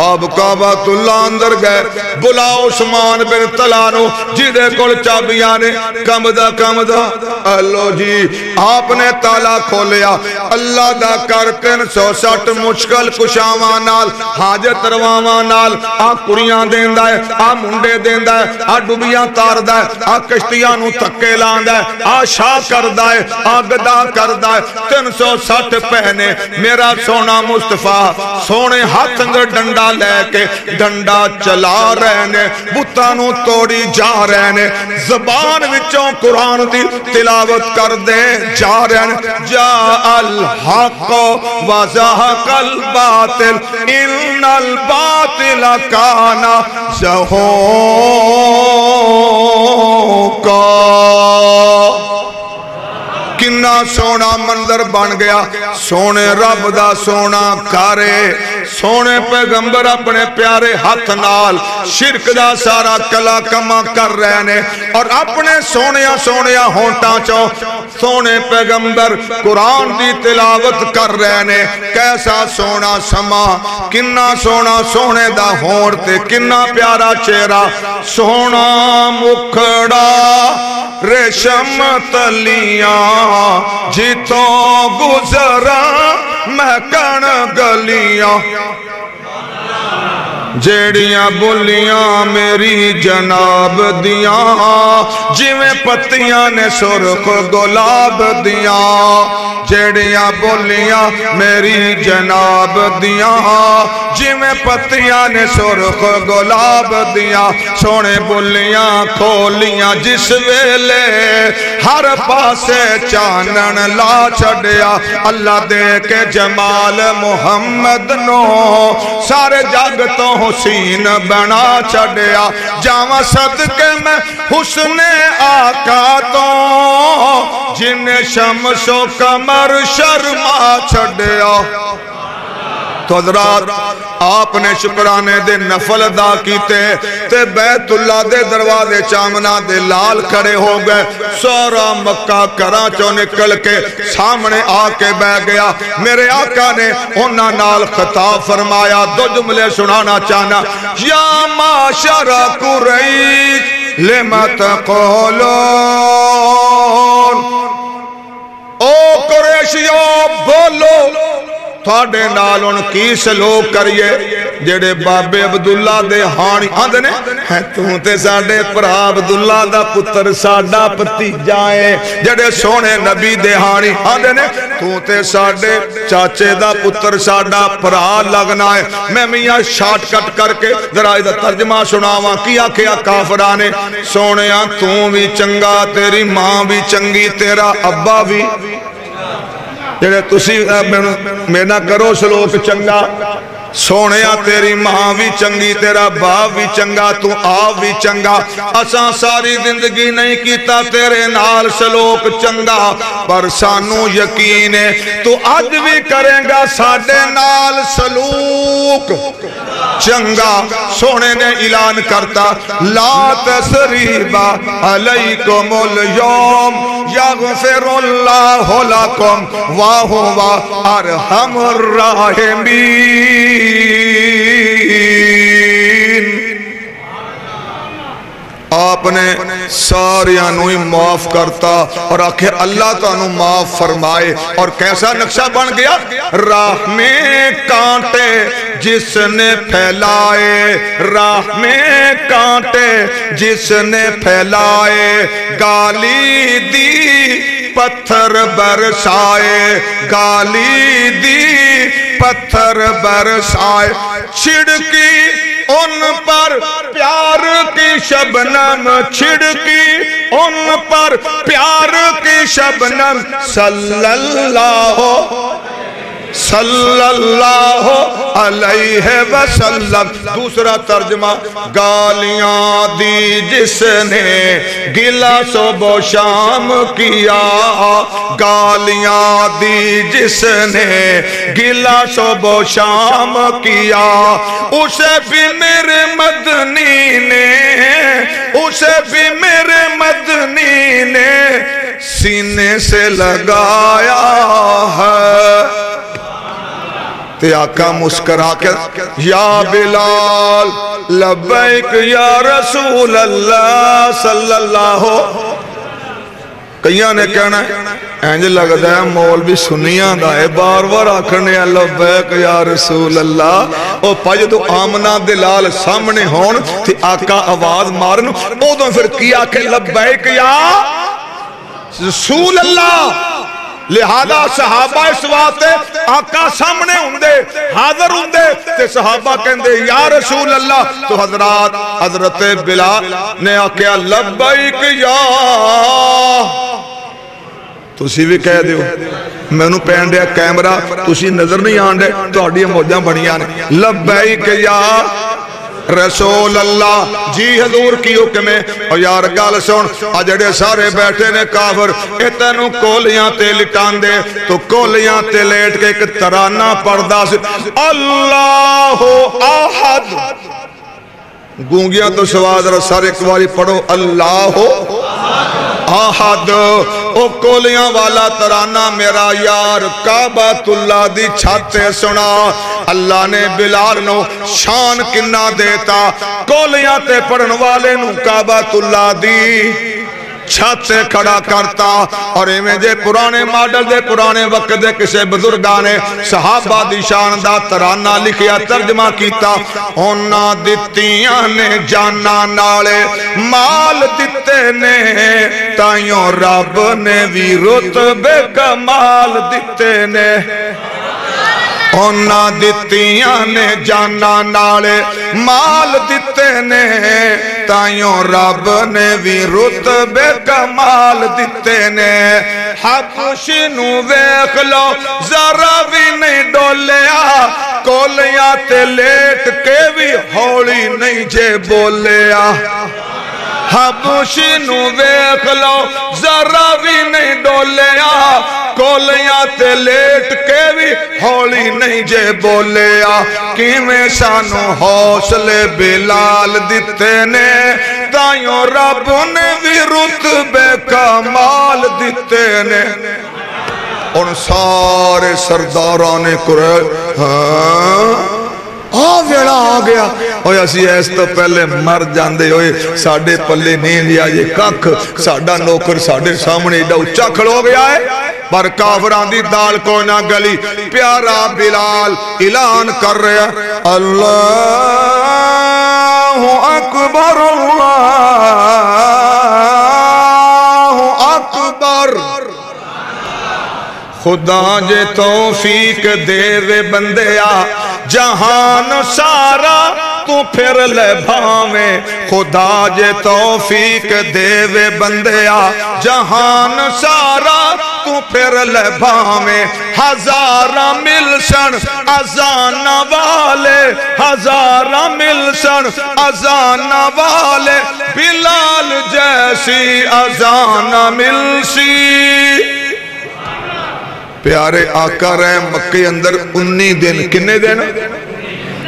اب کعبۃ اللہ اندر گئے بلا عثمان بن طلحہ جیدے کول چابیاں نے کمدہ اللہ جی آپ نے تالا کھولیا اللہ دا کر 360 مشکل کشاواں نال حاجت رواواں نال آ کڑیاں دیندہ ہے آ منڈے دیندہ ہے آ ڈوبیاں تاردہ ہے آ کشتیاں نو تکے لاندہ ہے آ شاہ کردہ ہے آ گدا کردہ ہے 360 پہنے میرا سونا مصطفیٰ سونے ہاتھ اندر ڈنڈا لے کے ڈنڈا چلا رہنے بتانوں توڑی جا رہنے زبان وچوں قرآن دی تلاوت کر دے جا رہنے جاء الحق وزہق الباطل ان الباطل کانا زہوکا کنا سونا منظر بن گیا سونے رب دا سونا کارے سونے پیغمبر اپنے پیارے ہاتھ نال شرک دا سارا کلا کما کر رہنے اور اپنے سونیا ہونٹاں چوں سونے پیغمبر قرآن دی تلاوت کر رہنے کیسا سونا سما کنا سونا سونے دا ہونٹ کنا پیارا چہرہ سونا مکھڑا ریشم تلیاں جتوں گزرا مہکن گلیاں جیڑیاں بولیاں میری جناب دیاں جویں پتیاں نے سرخ گلاب دیاں جیڑیاں بولیاں میری جناب دیاں جویں پتیاں نے سرخ گلاب دیاں سونے بولیاں کھولیاں جس ویلے ہر پاسے چانن لا چھڑیا اللہ دے کے جمال محمد نو سارے جگ تو حسین بنا چھڑیا جاواں صدقے میں حسن آقا تو جن شمس و قمر شرما چھڑیا تو حضرات آپ نے شکرانے دے نفل ادا کیتے تے بیت اللہ دے دروازے چامنا دے لال کھڑے ہو گئے سارا مکہ کراچوں نکل کے سامنے آ کے بہ گیا میرے آقا نے انہاں نال خطاب فرمایا دو جملے سنانا چاہنا یا معاشر قریش لما تقولون او قریشیو بولو تھوڑے نال ان کی سلوک کریے جڑے بابے عبداللہ دے ہانی آندھے نے توں تے ساڑے پرا عبداللہ دا پتر ساڑا پتیجا ہے جڑے سونے نبی دے ہانی آندھے نے توں تے ساڑے چاچے دا پتر ساڑا پرا لگنا ہے میں میاں شارٹ کٹ کر کے ذرا ادھر ترجمہ سناواں کیا کیا کافرانے سونے توں بھی چنگا تیری ماں بھی چنگی تیرا ابا بھی جڑے تسی میں نہ کرو سلوک چنگا سونیا تیری ماں بھی چنگی تیرا باپ بھی چنگا تو آپ بھی چنگا اساں ساری زندگی نہیں کیتا تیرے نال سلوک چنگا پر سانو یقین ہے تو آج بھی کریں گا ساڑے نال سلوک چنگا سونے نے اعلان کرتا لا تسریبا علیکم اليوم یغفر اللہ لکم واہوا ارحم الراحمین آپ نے سارے انوی معاف کرتا اور آخر اللہ تو انو معاف فرمائے اور کیسا نقشہ بن گیا راہ میں کانٹے جس نے پھیلائے راہ میں کانٹے جس نے پھیلائے گالی دی پتھر برسائے گالی دی پتھر برسائے چھڑکی ان پر پیار کی شبنم چھڑکی ان پر پیار کی شبنم صلی اللہ علیہ وسلم دوسرا ترجمہ گالیاں دی جس نے گلا صبح و شام کیا گالیاں دی جس نے گلا صبح و شام کیا اسے بھی میرے مدنی نے اسے بھی میرے مدنی نے سینے سے لگایا ہے تے آقا مسکرا کر یا بلال لبیک یا رسول اللہ صلی اللہ کئیاں نے کہنا ہے اینج لگتا ہے مولوی سنیاں دا ہے بار بار آکھنے لبیک یا رسول اللہ او پاج تو آمنہ دلال سامنے ہون تھی آقا آواز مارن او تو پھر کیا کہ لبیک یا رسول اللہ لہذا صحابہ اس واسطے آقا سامنے ہوندے حاضر ہوندے تے صحابہ کہندے یا رسول اللہ تو حضرت بلال نے آکھیا لبیک یا تسی بھی کہہ دیو میں انہوں پہن دیا کیمرہ تسی نظر نہیں آنڈے تو آڈیا موجہ بڑھیا نے لبیک یا رسول اللہ جی حضور کی حکم ہے اور یار گال سن اجڑے سارے بیٹھے نے کافر اتنو کولیاں تے لٹان دے تو کولیاں تے لیٹ کے ایک ترانہ پردہ سے اللہ احد گونگیاں تو سواز رہا سارے ایک پڑھو اللہ احد او کولیاں والا ترانہ میرا یار کعبۃ اللہ دی چھاتے سنا اللہ نے بلال نو شان کنہ دیتا کولیاں تے پڑھن والے نو کعبۃ اللہ دی چھاتے کھڑا کرتا اور ایویں جے پرانے ماڈل دے پرانے وقت دے کسے بزرگاں نے صحابہ دی شان دا ترانہ لکھیا ترجمہ کیتا اونا دتیاں نے جانا نالے مال دتے نے تائیوں رب نے بھی رتبے کمال دتے نے اونا دتیاں نے جانا نالے مال دتے نے تائیوں رب نے بھی رتبے کمال دتے نے حبشی نو ویکھ لو ذرا بھی نہیں ڈولیا کولیاں تے لیٹ کے بھی ہولی نہیں جے بولیا حبشی نو ویکھ لو ذرا بھی نہیں ڈولیا کولیاں تے لیٹ کے بھی ہولی نہیں جے بولیا کیویں سانو حوصلے بلال دتے نے تائیوں رب نے بھی رتبے کمال دتے نے ان سارے سرداران قریش ویڑا آ گیا ہوئے اسی ایس تو پہلے مر جاندے ہوئے ساڑھے پلے نہیں لیا یہ ککھ ساڑھا نوکر ساڑھے سامنے ایڈا اچھا کھڑو گیا ہے پر کافران دی دال کو نہ گلی پیارا بلال اعلان کر رہا اللہ اکبر اللہ اکبر خدا جے توفیق دے وے بندیا جہان سارا تو پھر لے بھاویں خدا جے توفیق دے وے بندیا جہان سارا تو پھر لے بھاویں ہزارہ ملسن اذان والے ہزارہ ملسن اذان والے بلال جیسی اذان ملسی پیارے آقا رہے مکہ اندر 19 دن کنے دن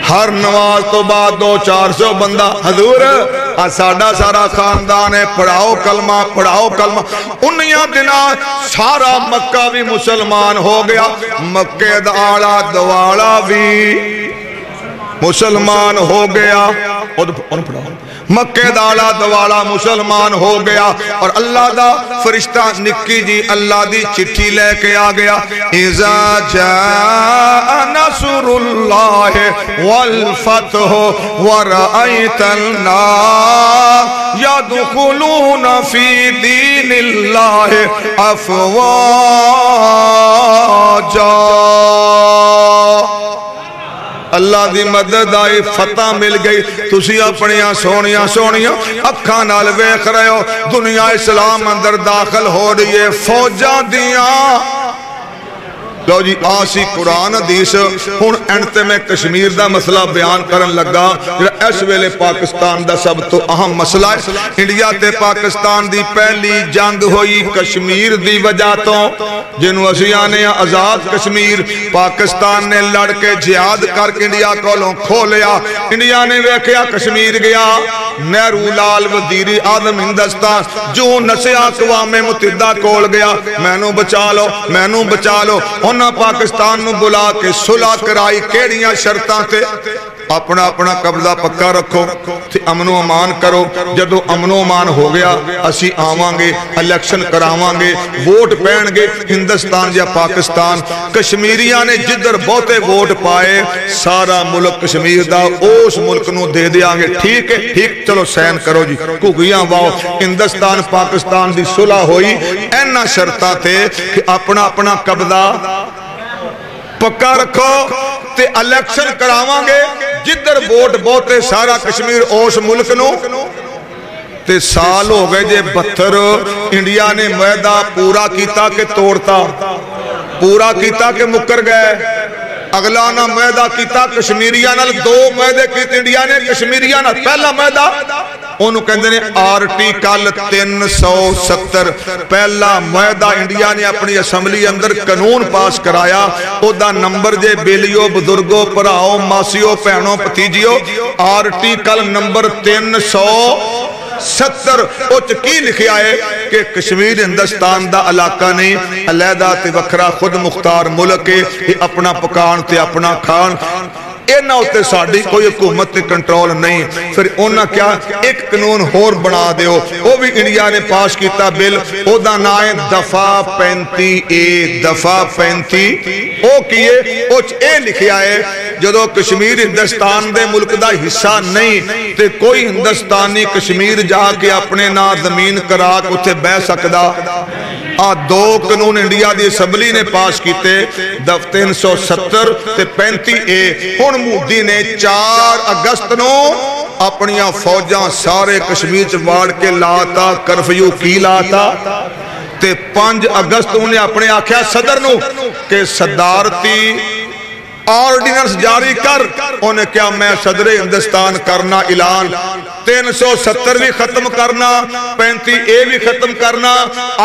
ہر نماز تو بعد 200-400 بندہ حضور ساڑھا سارا خاندان ہے پڑھاؤ کلمہ 19 دنہ سارا مکہ بھی مسلمان ہو گیا مکہ دعالا دوالا بھی مسلمان ہو گیا مکہ دالا دوالا مسلمان ہو گیا اور اللہ دا فرشتہ نکی جی اللہ دی چٹھی لے کے آ گیا اذا جاء نصر اللہ والفتح ورأیت الناس یدخلون فی دین اللہ افواجا اللہ دی مدد آئی فتح مل گئی تسی اپنیاں سونیاں اکھاں نال ویکھ رہے ہو دنیا اسلام اندر داخل ہو رہی ہے فوجاں دیاں لو جی آسی قرآن حدیث ہن انتے میں کشمیر دا مسئلہ بیان کرن لگا اس ویلے پاکستان دا سب تو اہم مسئلہ ہے انڈیا تے پاکستان دی پہلی جنگ ہوئی کشمیر دی وجہ تو جنہوں اسیانے آزاد کشمیر پاکستان نے لڑ کے جہاد کر کے انڈیا کولوں کھو لیا انڈیا نے ویکھیا کشمیر گیا نہرو لال وزیر اعظم ہندوستان جو نسیا اقوام متحدہ کول گیا مینوں بچا لو انہاں پاکستان نو بلا کے صلح کرائی کیڑیاں شرطاں تے اپنا قبضہ پکا رکھو تے امن و امان کرو جدو امن و امان ہو گیا اسی آوانگے الیکشن کراوانگے ووٹ پہن گے ہندوستان یا پاکستان کشمیریاں نے جدر بہتے ووٹ پائے سارا ملک کشمیر دا اس ملک نو دے دیا گے ٹھیک ہے ٹھیک چلو سین کرو جی کگیاں واؤ ہندوستان پاکستان دی صلح ہوئی اینا شرطہ تھے کہ اپنا قبضہ پکا رکھو تے الیکشن کراوانگے جدر ووٹ بہتے سارا کشمیر اس ملک نو تے سال ہو گئے جے 72 انڈیا نے معاہدہ پورا کیتا کہ توڑتا پورا کیتا کہ مکر گئے اگلا نہ معاہدہ کیتا کشمیریاں نال 2 معاہدے کیتے انڈیا نے کشمیریاں نال پہلا معاہدہ انہوں کہندے نے آرٹیکل 370 پہلا معاہدہ انڈیا نے اپنی اسمبلی اندر قانون پاس کرایا او دا نمبر جے بیلیو بزرگو پراؤ ماسیو پہنوں پتیجیو آرٹیکل نمبر 370 اچھ کی لکھیا ہے کہ کشمیر ہندوستان دا علاقہ نہیں علیحدہ تے وکھرا خود مختار ملک ہے اپنا پکان تے اپنا کھان ਇਹਨਾਂ ਉੱਤੇ ਸਾਡੀ ਕੋਈ ਹਕੂਮਤ ਤੇ ਕੰਟਰੋਲ ਨਹੀਂ। ਫਿਰ ਉਹਨਾਂ ਕਿਹਾ ਇੱਕ ਕਾਨੂੰਨ ਹੋਰ ਬਣਾ ਦਿਓ। ਉਹ ਵੀ ਇੰਡੀਆ ਨੇ ਪਾਸ ਕੀਤਾ ਬਿੱਲ, ਉਹਦਾ ਨਾਂ ਹੈ ਦਫਾ 35A। ਦਫਾ 35 ਉਹ ਕੀ ਹੈ? ਉਹ 'ਚ ਇਹ ਲਿਖਿਆ ਹੈ ਜਦੋਂ ਕਸ਼ਮੀਰ ਹਿੰਦੁਸਤਾਨ ਦੇ ਮੁਲਕ ਦਾ ਹਿੱਸਾ ਨਹੀਂ ਤੇ ਕੋਈ ਹਿੰਦੁਸਤਾਨੀ ਕਸ਼ਮੀਰ ਜਾ ਕੇ ਆਪਣੇ ਨਾਂ ਜ਼ਮੀਨ ਕਰਾ ਕੇ ਉੱਥੇ ਬਹਿ ਸਕਦਾ। ਆ ਦੋ ਕਾਨੂੰਨ ਇੰਡੀਆ ਦੀ ਅਸੈਂਬਲੀ ਨੇ ਪਾਸ ਕੀਤੇ, 370 ਤੇ 35A। ਹੁਣ ਮੋਦੀ ਨੇ 4 ਅਗਸਤ ਨੂੰ ਆਪਣੀਆਂ ਫੌਜਾਂ ਸਾਰੇ ਕਸ਼ਮੀਰ ਚ ਵਾੜ ਕੇ ਲਾਤਾ ਕਰਫਿਊ। ਕੀ ਲਾਤਾ? ਤੇ 5 ਅਗਸਤ ਉਹਨੇ ਆਪਣੇ ਆਖਿਆ ਸਦਰ ਨੂੰ ਕਿ ਸਦਾਰਤੀ ਆਰਡੀਨੈਂਸ ਜਾਰੀ ਕਰ। ਉਹਨੇ ਕਿਹਾ ਮੈਂ ਸਦਰੇ ਹਿੰਦੁਸਤਾਨ ਕਰਨਾ ਐਲਾਨ, 370 ਵੀ ਖਤਮ ਕਰਨਾ, 35A ਵੀ ਖਤਮ ਕਰਨਾ।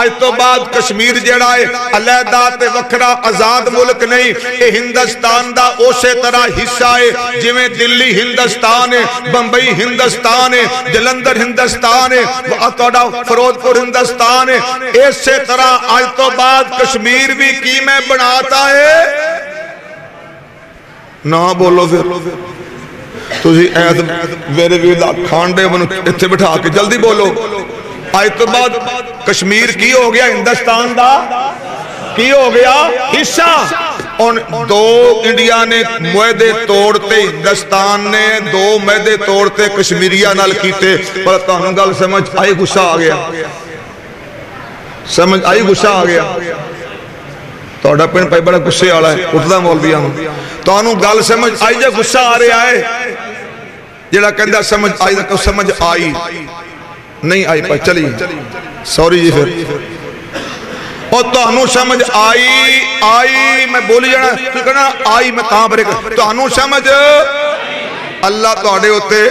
ਅੱਜ ਤੋਂ ਬਾਅਦ ਕਸ਼ਮੀਰ ਜਿਹੜਾ ਹੈ ਅਲੱਗਾ ਤੇ ਵੱਖਰਾ ਆਜ਼ਾਦ ਮੁਲਕ ਨਹੀਂ, ਇਹ ਹਿੰਦੁਸਤਾਨ ਦਾ ਉਸੇ ਤਰ੍ਹਾਂ ਹਿੱਸਾ ਹੈ ਜਿਵੇਂ ਦਿੱਲੀ ਹਿੰਦੁਸਤਾਨ ਹੈ, ਬੰਬਈ ਹਿੰਦੁਸਤਾਨ ਹੈ, ਜਲੰਧਰ ਹਿੰਦੁਸਤਾਨ ਹੈ, ਤੁਹਾਡਾ ਫਿਰੋਜ਼ਪੁਰ ਹਿੰਦੁਸਤਾਨ ਹੈ। ਇਸੇ ਤਰ੍ਹਾਂ ਅੱਜ ਤੋਂ ਬਾਅਦ ਕਸ਼ਮੀਰ ਵੀ ਕੀ ਮੈਂ ਬਣਾਤਾ ਹੈ? ਨਾ ਬੋਲੋ ਫਿਰ ਤੁਸੀਂ ਐਤ ਮੇਰੇ ਵੀਰ ਦਾ ਖਾਂਡੇ ਮੈਨੂੰ ਇੱਥੇ ਬਿਠਾ ਕੇ ਜਲਦੀ ਬੋਲੋ। ਅੱਜ ਤੋਂ ਬਾਅਦ ਕਸ਼ਮੀਰ ਕੀ ਹੋ ਗਿਆ? ਹਿੰਦੁਸਤਾਨ ਦਾ ਕੀ ਹੋ ਗਿਆ? ਹਿੱਸਾ। ਹੁਣ 2 ਇੰਡੀਆ ਨੇ ਮੁਆਹਦੇ ਤੋੜ ਤੇ ਹਿੰਦੁਸਤਾਨ ਨੇ 2 ਮੁਆਹਦੇ ਤੋੜ ਤੇ ਕਸ਼ਮੀਰੀਆਂ ਨਾਲ ਕੀਤੇ। ਪਰ ਤੁਹਾਨੂੰ ਗੱਲ ਸਮਝ ਆਈ? ਗੁੱਸਾ ਆ ਗਿਆ? ਸਮਝ ਆਈ? ਗੁੱਸਾ ਆ ਗਿਆ? ਤੁਹਾਡਾ ਪਿੰਡ ਭਾਈ ਬੜਾ ਗੁੱਸੇ ਵਾਲਾ ਹੈ, ਉੱਠਦਾ ਮੌਲਵੀਆਂ ਨੂੰ। ਤੁਹਾਨੂੰ ਗੱਲ ਸਮਝ ਆਈ ਜੇ ਗੁੱਸਾ ਆ ਰਿਹਾ ਹੈ? ਜਿਹੜਾ ਕਹਿੰਦਾ ਸਮਝ ਆਈ ਤਾਂ ਸਮਝ ਆਈ ਨਹੀਂ ਆਈ ਭਾਈ ਚਲੀ ਸੌਰੀ ਜੀ। ਫਿਰ ਉਹ ਤੁਹਾਨੂੰ ਸਮਝ ਆਈ ਮੈਂ ਬੋਲੀ ਜਾਣਾ, ਤੂੰ ਕਹਿਣਾ ਆਈ ਮੈਂ ਤਾਂ ਬਰੇ। ਤੁਹਾਨੂੰ ਸਮਝ ਅੱਲਾਹ ਤੁਹਾਡੇ ਉੱਤੇ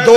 2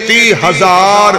30,000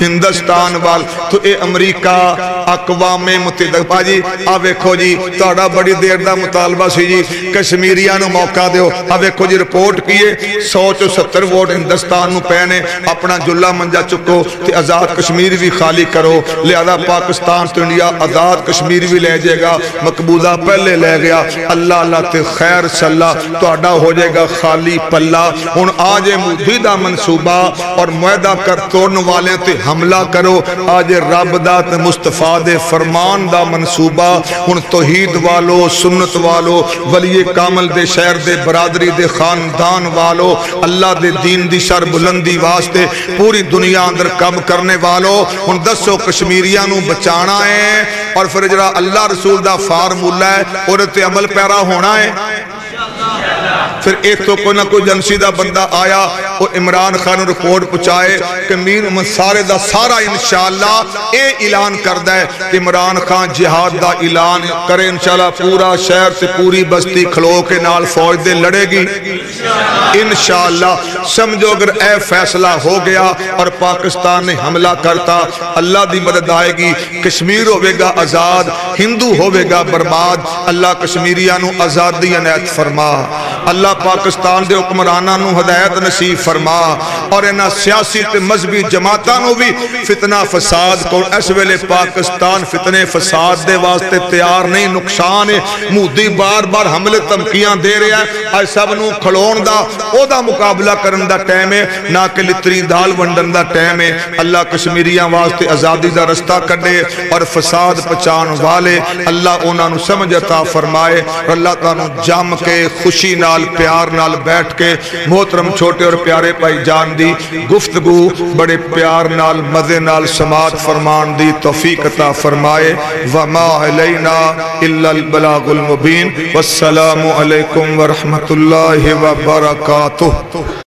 ہندوستان وال تو اے امریکہ اقوام متحدہ پاجی آ ویکھو جی تہاڈا بڑی دیر دا مطالبہ سی جی کشمیریاں نو موقع دیو آ ویکھو جی رپورٹ کیے 170 ووٹ ہندوستان نو پے نے اپنا جلا منجا چکو تے آزاد کشمیر بھی خالی کرو لہذا پاکستان تو انڈیا آزاد کشمیر بھی لے جائے گا مقبوضہ پہلے لے گیا اللہ اللہ تے خیر صلاح تہاڈا ہو جائے گا خالی پلہ ہن آج مودی دا منصوبہ اور معاہدہ کر توڑن والے تے حملہ کرو آج رب دا تے مصطفیٰ دے فرمان دا منصوبہ ہن توحید والو سنت والو ولی کامل دے شہر دے برادری دے خاندان والو اللہ دے دین دی سر بلندی واسطے پوری دنیا اندر کم کرنے والو ہن دسو کشمیریاں نو بچانا ہے اور پھر جڑا اللہ رسول دا فارمولہ ہے اور تے عمل پیرا ہونا ہے پھر ایک تو کوئی نہ کوئی جنسی دا بندہ آیا وہ عمران خان رپورٹ پچھائے کہ میر محمد سارے دا سارا انشاءاللہ اے اعلان کردہ ہے کہ عمران خان جہاد دا اعلان کرے انشاءاللہ پورا شہر سے پوری بستی کھلو کے نال فوج دے لڑے گی انشاءاللہ سمجھو اگر اے فیصلہ ہو گیا اور پاکستان نے حملہ کرتا اللہ دی مدد آئے گی کشمیر ہوئے گا آزاد ہندو ہوئے گا برباد اللہ کشمیریاں نو آزادی عنایت فرما اللہ پاکستان دے حکمراناں نو ہدایت نصیب فرما اور انہاں سیاسی تے مذہبی جماعتاں نو بھی فتنہ فساد کو اس ویلے پاکستان فتنے فساد دے واسطے تیار نہیں نقصان ہے مودی بار بار حملے تمکیاں دے رہا ہے آج سب نو کھلون دا او دا مقابلہ کرن دا ٹائم ہے نہ کہ لتری دال ونڈن دا ٹائم ہے اللہ کشمیریاں واسطے آزادی دا رستہ کڈے اور فساد پچان والے اللہ انہاں نو سمجھ عطا فرمائے اور اللہ تعالیٰ جم کے خوشی نال پیار نال بیٹھ کے محترم چھوٹے اور پیارے بھائی جان دی گفتگو بڑے پیار نال مزے نال سماعت فرمان دی توفیق عطا فرمائے وما علینا الا البلاغ المبین والسلام علیکم ورحمت اللہ وبرکاتہ